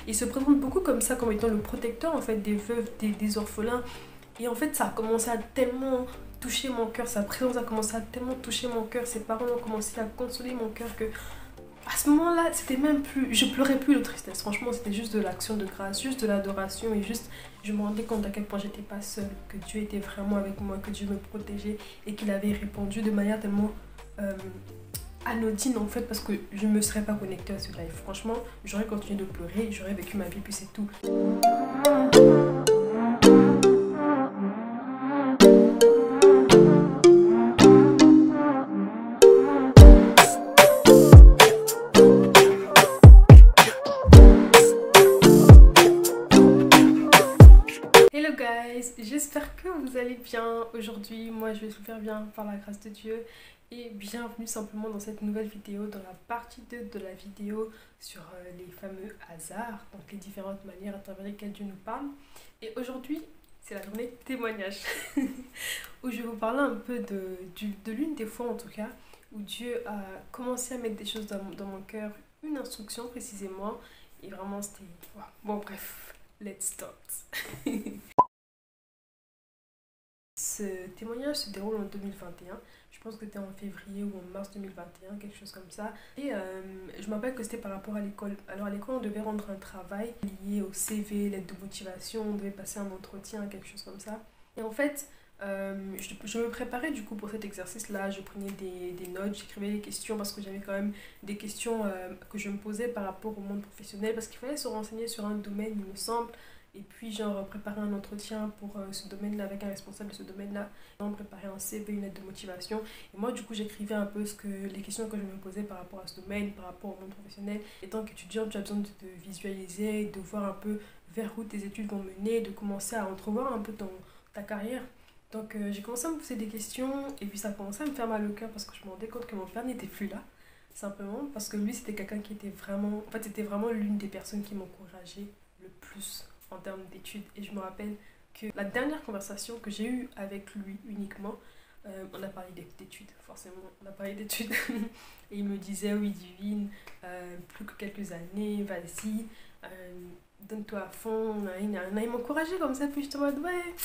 Il se présente beaucoup comme ça, comme étant le protecteur en fait des veuves, des orphelins. Et en fait, ça a commencé à tellement toucher mon cœur, sa présence a commencé à tellement toucher mon cœur, ses paroles ont commencé à consoler mon cœur que à ce moment-là, c'était même plus, je pleurais plus de tristesse. Franchement, c'était juste de l'action de grâce, juste de l'adoration et juste, je me rendais compte à quel point j'étais pas seule, que Dieu était vraiment avec moi, que Dieu me protégeait et qu'il avait répondu de manière tellement euh, anodine en fait parce que je me serais pas connectée à ce live. Franchement, j'aurais continué de pleurer, j'aurais vécu ma vie puis c'est tout. Hello guys, j'espère que vous allez bien. Aujourd'hui, moi je vais super bien par la grâce de Dieu et bienvenue simplement dans cette nouvelle vidéo, dans la partie 2 de la vidéo sur les fameux hasards, donc les différentes manières à travers lesquelles Dieu nous parle. Et aujourd'hui, c'est la journée témoignage où je vais vous parler un peu de l'une des fois en tout cas où Dieu a commencé à mettre des choses dans mon cœur, une instruction précisément, et vraiment c'était... Wow. Bon bref, let's start. Ce témoignage se déroule en 2021. Je pense que c'était en février ou en mars 2021, quelque chose comme ça. Et je me rappelle que c'était par rapport à l'école. Alors à l'école, on devait rendre un travail lié au CV, l'aide de motivation, on devait passer un entretien, quelque chose comme ça. Et en fait, je me préparais du coup pour cet exercice-là. Je prenais des notes, j'écrivais des questions parce que j'avais quand même des questions que je me posais par rapport au monde professionnel parce qu'il fallait se renseigner sur un domaine, il me semble. Et puis, genre, préparer un entretien pour ce domaine-là avec un responsable de ce domaine-là. Préparer un CV, une lettre de motivation. Et moi, du coup, j'écrivais un peu les questions que je me posais par rapport à ce domaine, par rapport au monde professionnel. Et tant qu'étudiant, tu as besoin de te visualiser, de voir un peu vers où tes études vont mener, de commencer à entrevoir un peu ta carrière. Donc, j'ai commencé à me poser des questions. Et puis, ça a commencé à me faire mal au cœur parce que je me rendais compte que mon père n'était plus là. Simplement parce que lui, c'était quelqu'un qui était vraiment... En fait, c'était vraiment l'une des personnes qui m'encourageait le plus en termes d'études. Et je me rappelle que la dernière conversation que j'ai eue avec lui uniquement, on a parlé d'études, forcément, on a parlé d'études. Et il me disait, oui, Divine, plus que quelques années, vas-y, donne-toi à fond. Il m'encourageait comme ça, puis je te mode, ouais,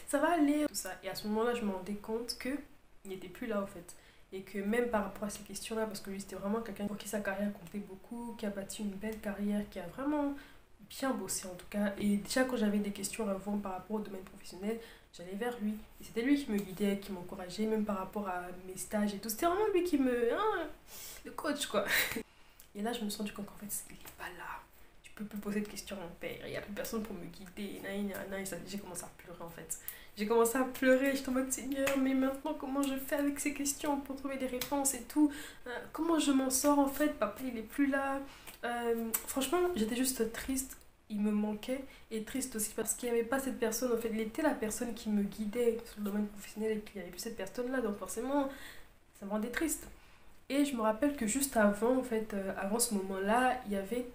ça va aller. Tout ça. Et à ce moment-là, je me rendais compte qu'il n'était plus là, en fait. Et que même par rapport à ces questions-là, parce que lui, c'était vraiment quelqu'un pour qui sa carrière comptait beaucoup, qui a bâti une belle carrière, qui a vraiment bien bossé en tout cas. Et déjà quand j'avais des questions avant par rapport au domaine professionnel, j'allais vers lui. Et c'était lui qui me guidait, qui m'encourageait, même par rapport à mes stages et tout. C'était vraiment lui qui me... Hein, le coach quoi. Et là je me suis rendu compte qu'en fait il n'est pas là. Je peux plus poser de questions à mon père. Il n'y a plus personne pour me guider. J'ai commencé à pleurer en fait. J'ai commencé à pleurer. J'étais en mode Seigneur, mais maintenant comment je fais avec ces questions pour trouver des réponses et tout. Comment je m'en sors en fait. Papa il est plus là. Franchement j'étais juste triste, il me manquait, et triste aussi parce qu'il n'y avait pas cette personne. En fait, il était la personne qui me guidait sur le domaine professionnel et puis il n'y avait plus cette personne-là, donc forcément, ça me rendait triste. Et je me rappelle que juste avant, en fait, avant ce moment-là, il y avait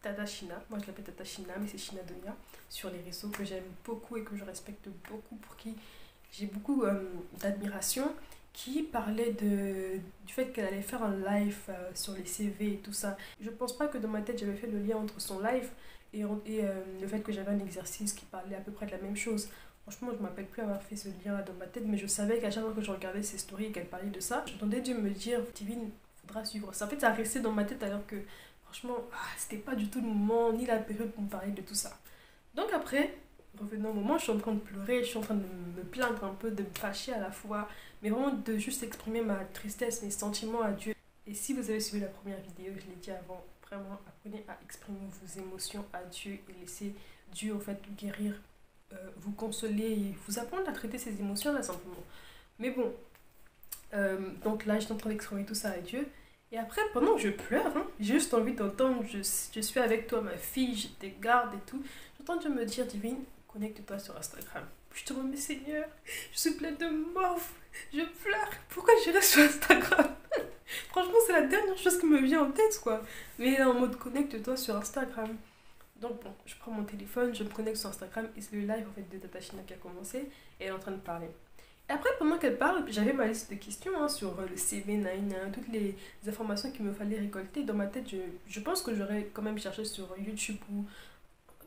Tata Shina, moi je l'appelle Tata Shina, mais c'est Shina Donia, sur les réseaux que j'aime beaucoup et que je respecte beaucoup, pour qui j'ai beaucoup d'admiration, qui parlait du fait qu'elle allait faire un live sur les CV et tout ça. Je pense pas que dans ma tête j'avais fait le lien entre son live et le fait que j'avais un exercice qui parlait à peu près de la même chose. Franchement, je ne me rappelle plus avoir fait ce lien dans ma tête, mais je savais qu'à chaque fois que je regardais ses stories et qu'elle parlait de ça, j'entendais Dieu me dire, Divine, faudra suivre ça. En fait, ça restait dans ma tête alors que, franchement, c'était pas du tout le moment ni la période pour me parler de tout ça. Donc après, revenant au moment, je suis en train de pleurer, je suis en train de me plaindre un peu, de me fâcher à la fois, mais vraiment de juste exprimer ma tristesse, mes sentiments à Dieu. Et si vous avez suivi la première vidéo, je l'ai dit avant, vraiment apprenez à exprimer vos émotions à Dieu et laissez Dieu en fait guérir, vous consoler et vous apprendre à traiter ces émotions là simplement. Mais bon, donc là j'étais en train d'exprimer tout ça à Dieu. Et après, pendant que je pleure, hein, j'ai juste envie d'entendre je suis avec toi ma fille, je te garde et tout. J'entends Dieu me dire, Divine, connecte-toi sur Instagram. Je te remets Seigneur, je suis pleine de morve, je pleure, pourquoi j'irai sur Instagram? Franchement, c'est la dernière chose qui me vient en tête, quoi. Mais en mode connecte-toi sur Instagram. Donc bon, je prends mon téléphone, je me connecte sur Instagram et c'est le live en fait de Tata Shina qui a commencé et elle est en train de parler. Et après, pendant qu'elle parle, j'avais ma liste de questions hein, sur le CV, toutes les informations qu'il me fallait récolter. Dans ma tête, je pense que j'aurais quand même cherché sur YouTube ou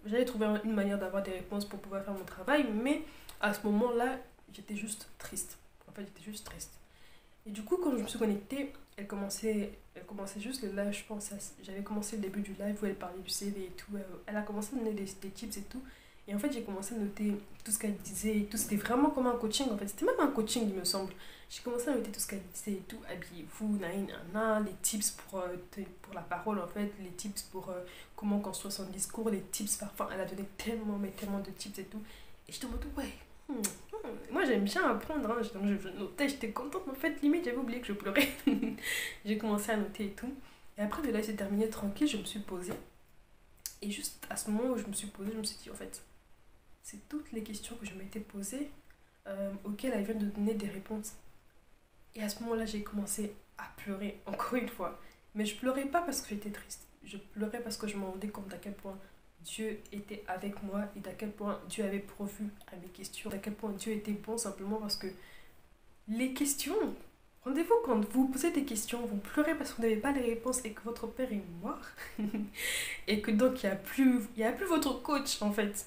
j'allais trouver une manière d'avoir des réponses pour pouvoir faire mon travail. Mais à ce moment-là, j'étais juste triste. En fait, j'étais juste triste. Et du coup, quand je me suis connectée, elle commençait juste le live, je pense. J'avais commencé le début du live où elle parlait du CV et tout. Elle a commencé à donner des tips et tout. Et en fait, j'ai commencé à noter tout ce qu'elle disait et tout. C'était vraiment comme un coaching en fait. C'était même un coaching, il me semble. J'ai commencé à noter tout ce qu'elle disait et tout. Habillez-vous, les tips pour la parole en fait, les tips pour comment construire son discours, les tips parfois. Elle a donné tellement, mais tellement de tips et tout. Et je te demande, ouais, moi j'aime bien apprendre, hein. Donc je notais, j'étais contente, en fait, limite j'avais oublié que je pleurais. J'ai commencé à noter et tout. Et après de là, c'est terminé tranquille, je me suis posée. Et juste à ce moment où je me suis posée, je me suis dit, en fait, c'est toutes les questions que je m'étais posées auxquelles elle vient de donner des réponses. Et à ce moment-là, j'ai commencé à pleurer, encore une fois. Mais je pleurais pas parce que j'étais triste. Je pleurais parce que je me rendais compte d'à quel point Dieu était avec moi et d'à quel point Dieu avait pourvu à mes questions, d'à quel point Dieu était bon simplement parce que les questions, rendez-vous quand vous posez des questions, vous pleurez parce que vous n'avez pas les réponses et que votre père est mort et que donc il y a plus votre coach en fait.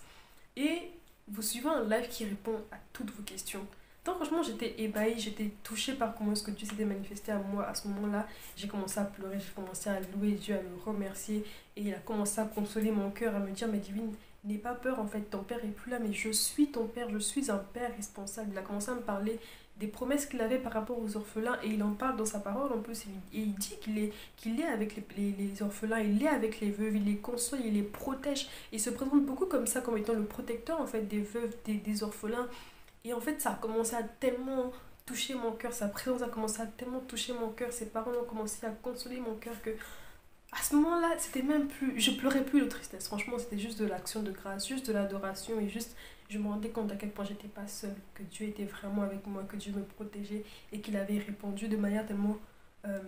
Et vous suivez un live qui répond à toutes vos questions. Donc franchement, j'étais ébahie, j'étais touchée par comment est-ce que Dieu s'était manifesté à moi à ce moment-là. J'ai commencé à pleurer, j'ai commencé à louer Dieu, à le remercier. Et il a commencé à consoler mon cœur, à me dire, mais Divine, n'aie pas peur en fait, ton père est plus là, mais je suis ton père, je suis un père responsable. Il a commencé à me parler des promesses qu'il avait par rapport aux orphelins et il en parle dans sa parole en plus. Et il dit qu'il est avec les orphelins, il est avec les veuves, il les console, il les protège. Il se présente beaucoup comme ça, comme étant le protecteur en fait des veuves, des orphelins. Et en fait, ça a commencé à tellement toucher mon cœur, sa présence a commencé à tellement toucher mon cœur, ses paroles ont commencé à consoler mon cœur que à ce moment-là, c'était même plus, je pleurais plus de tristesse. Franchement, c'était juste de l'action de grâce, juste de l'adoration et juste, je me rendais compte à quel point j'étais pas seule, que Dieu était vraiment avec moi, que Dieu me protégeait et qu'il avait répondu de manière tellement euh,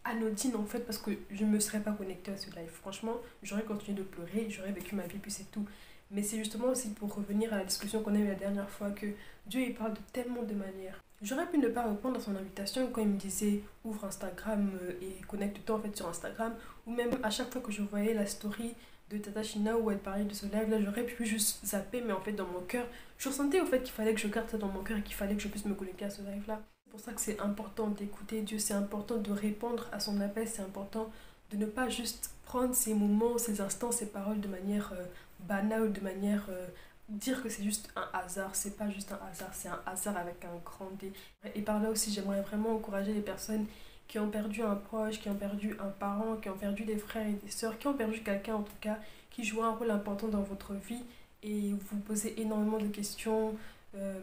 anodine en fait parce que je ne me serais pas connectée à ce live. Franchement, j'aurais continué de pleurer, j'aurais vécu ma vie puis c'est tout. Mais c'est justement aussi pour revenir à la discussion qu'on a eue la dernière fois que Dieu il parle de tellement de manières. J'aurais pu ne pas répondre à son invitation quand il me disait ouvre Instagram et connecte-toi en fait sur Instagram ou même à chaque fois que je voyais la story de Tata Shina où elle parlait de ce live là, j'aurais pu juste zapper mais en fait dans mon cœur, je ressentais au fait qu'il fallait que je garde ça dans mon cœur et qu'il fallait que je puisse me connecter à ce live là. C'est pour ça que c'est important d'écouter Dieu, c'est important de répondre à son appel, c'est important de ne pas juste prendre ces moments, ces instants, ces paroles de manière banale, de manière dire que c'est juste un hasard, c'est pas juste un hasard, c'est un hasard avec un grand D. Et par là aussi, j'aimerais vraiment encourager les personnes qui ont perdu un proche, qui ont perdu un parent, qui ont perdu des frères et des sœurs, qui ont perdu quelqu'un en tout cas, qui joue un rôle important dans votre vie et vous posez énormément de questions. euh,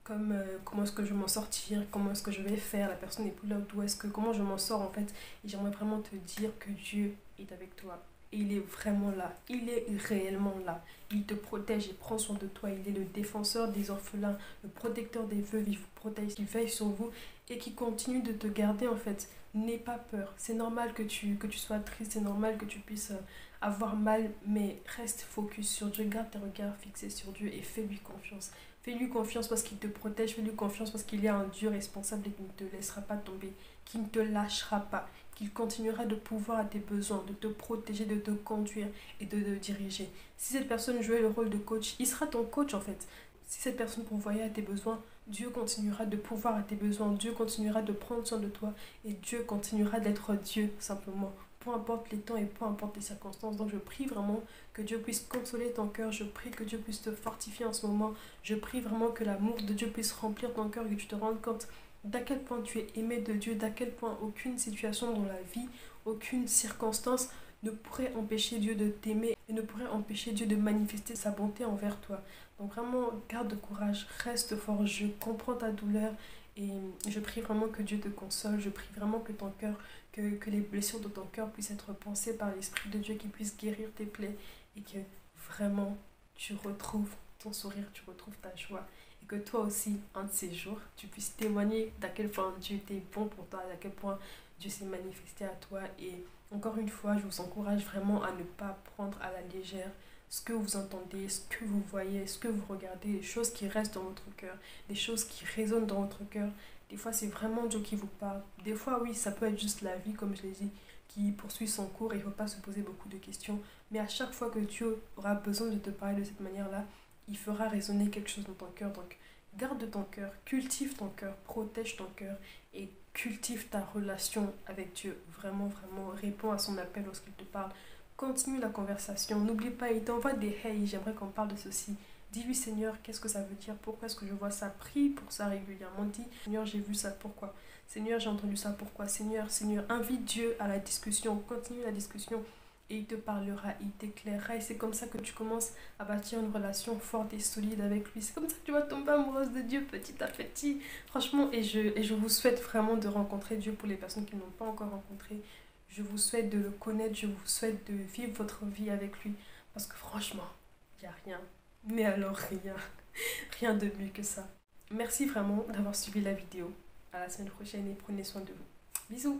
comme comment est-ce que je vais m'en sortir, comment est-ce que je vais faire, la personne n'est plus là, d'où est-ce que, comment je m'en sors en fait. Et j'aimerais vraiment te dire que Dieu est avec toi. Et il est vraiment là, il est réellement là. Il te protège, il prend soin de toi, il est le défenseur des orphelins, le protecteur des veuves, il vous protège, il veille sur vous et qui continue de te garder en fait. N'aie pas peur, c'est normal que tu sois triste, c'est normal que tu puisses avoir mal, mais reste focus sur Dieu, garde tes regards fixés sur Dieu et fais-lui confiance. Fais-lui confiance parce qu'il te protège, fais-lui confiance parce qu'il est un Dieu responsable et qu'il ne te laissera pas tomber, qu'il ne te lâchera pas, qu'il continuera de pouvoir à tes besoins, de te protéger, de te conduire et de te diriger. Si cette personne jouait le rôle de coach, il sera ton coach en fait. Si cette personne pourvoyait à tes besoins, Dieu continuera de pouvoir à tes besoins, Dieu continuera de prendre soin de toi et Dieu continuera d'être Dieu simplement. Peu importe les temps et peu importe les circonstances. Donc je prie vraiment que Dieu puisse consoler ton cœur. Je prie que Dieu puisse te fortifier en ce moment. Je prie vraiment que l'amour de Dieu puisse remplir ton cœur et que tu te rendes compte d'à quel point tu es aimé de Dieu, d'à quel point aucune situation dans la vie, aucune circonstance ne pourrait empêcher Dieu de t'aimer et ne pourrait empêcher Dieu de manifester sa bonté envers toi. Donc vraiment, garde courage, reste fort, je comprends ta douleur et je prie vraiment que Dieu te console, je prie vraiment que ton cœur, que les blessures de ton cœur puissent être pensées par l'Esprit de Dieu, qui puisse guérir tes plaies et que vraiment tu retrouves ton sourire, tu retrouves ta joie et que toi aussi, un de ces jours, tu puisses témoigner d'à quel point Dieu était bon pour toi, d'à quel point Dieu s'est manifesté à toi. Et encore une fois, je vous encourage vraiment à ne pas prendre à la légère ce que vous entendez, ce que vous voyez, ce que vous regardez, les choses qui restent dans votre cœur, des choses qui résonnent dans votre cœur. Des fois, c'est vraiment Dieu qui vous parle. Des fois, oui, ça peut être juste la vie, comme je l'ai dit, qui poursuit son cours et il ne faut pas se poser beaucoup de questions. Mais à chaque fois que Dieu aura besoin de te parler de cette manière-là, il fera résonner quelque chose dans ton cœur. Donc, garde ton cœur, cultive ton cœur, protège ton cœur et cultive ta relation avec Dieu. Vraiment, vraiment, réponds à son appel lorsqu'il te parle. Continue la conversation. N'oublie pas, il t'envoie des hey, j'aimerais qu'on parle de ceci. Dis-lui, Seigneur, qu'est-ce que ça veut dire? Pourquoi est-ce que je vois ça? Prie pour ça régulièrement. Dis, Seigneur, j'ai vu ça, pourquoi? Seigneur, j'ai entendu ça, pourquoi? Seigneur, Seigneur, invite Dieu à la discussion. Continue la discussion et il te parlera, il t'éclairera. Et c'est comme ça que tu commences à bâtir une relation forte et solide avec lui. C'est comme ça que tu vas tomber amoureuse de Dieu petit à petit. Franchement, et je vous souhaite vraiment de rencontrer Dieu pour les personnes qui ne l'ont pas encore rencontré. Je vous souhaite de le connaître, je vous souhaite de vivre votre vie avec lui. Parce que franchement, il n'y a rien. Mais alors rien. Rien de mieux que ça. Merci vraiment d'avoir suivi la vidéo. À la semaine prochaine et prenez soin de vous. Bisous.